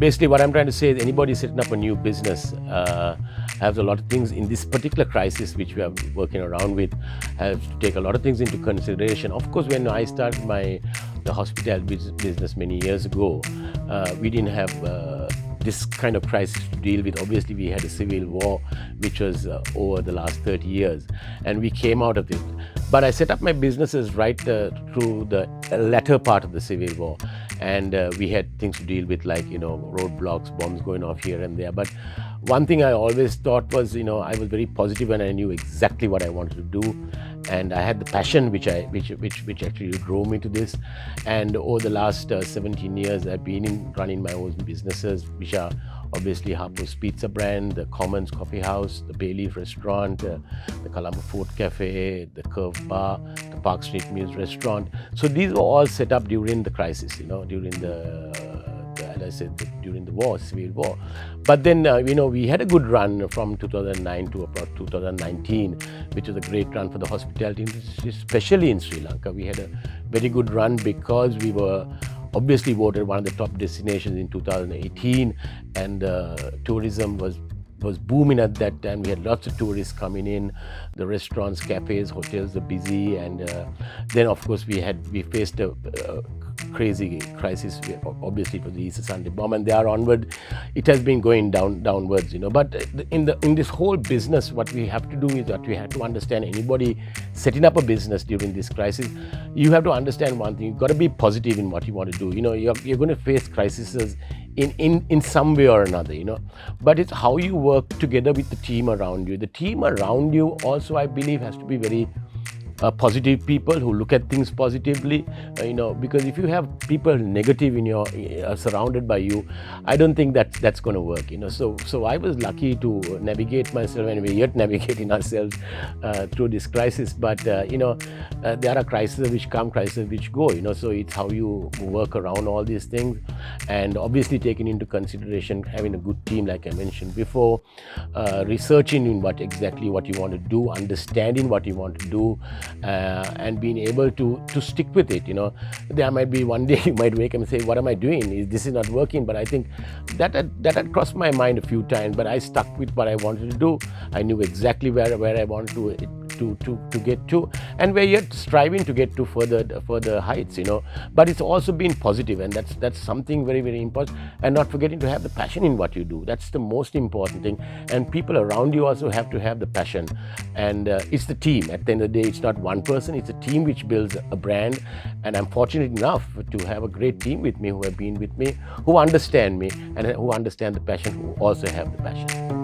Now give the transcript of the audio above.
basically what I'm trying to say is anybody setting up a new business has a lot of things in this particular crisis which we are working around with, have to take a lot of things into consideration. Of course, when I started the hospitality business many years ago, we didn't have this kind of crisis to deal with. Obviously, we had a civil war, which was over the last 30 years, and we came out of it. But I set up my businesses right through the latter part of the civil war, and we had things to deal with, like, roadblocks, bombs going off here and there. But one thing I always thought was, I was very positive and I knew exactly what I wanted to do. And I had the passion which actually drove me to this. And over the last 17 years, I've been running my own businesses, which are obviously Harpo's Pizza brand, the Commons Coffee House, the Bayleaf Restaurant, the Colombo Food Cafe, the Curve Bar, the Park Street Muse Restaurant. So these were all set up during the crisis, during as I said, during the war, civil war. But then, we had a good run from 2009 to about 2019, which was a great run for the hospitality industry, especially in Sri Lanka. We had a very good run because we were obviously voted one of the top destinations in 2018, and tourism was booming at that time. We had lots of tourists coming in. The restaurants, cafes, hotels were busy, and then of course we faced a crazy crisis. Obviously, it was the Easter Sunday bomb, and there onward, it has been going downwards. But in this whole business, what we have to do is that we have to understand, anybody setting up a business during this crisis, you have to understand one thing: you've got to be positive in what you want to do. You're going to face crises in some way or another, but it's how you work together with the team around you. The team around you also, I believe, has to be very positive people who look at things positively, because if you have people negative in your surrounded by you, I don't think that's going to work. So I was lucky to navigate myself, and we're yet navigating ourselves through this crisis. But there are crises which come, crises which go. So it's how you work around all these things, and obviously taking into consideration having a good team, like I mentioned before, researching in what you want to do, understanding what you want to do, and being able to stick with it. There might be one day you might wake up and say, what am I doing? This is not working. But I think that had crossed my mind a few times, but I stuck with what I wanted to do. I knew exactly where I wanted to get to, and we're yet striving to get to further heights, but it's also been positive, and that's something very, very important. And not forgetting to have the passion in what you do. That's the most important thing, and people around you also have to have the passion. And it's the team. At the end of the day, it's not one person, it's a team which builds a brand. And I'm fortunate enough to have a great team with me, who have been with me, who understand me, and who understand the passion, who also have the passion.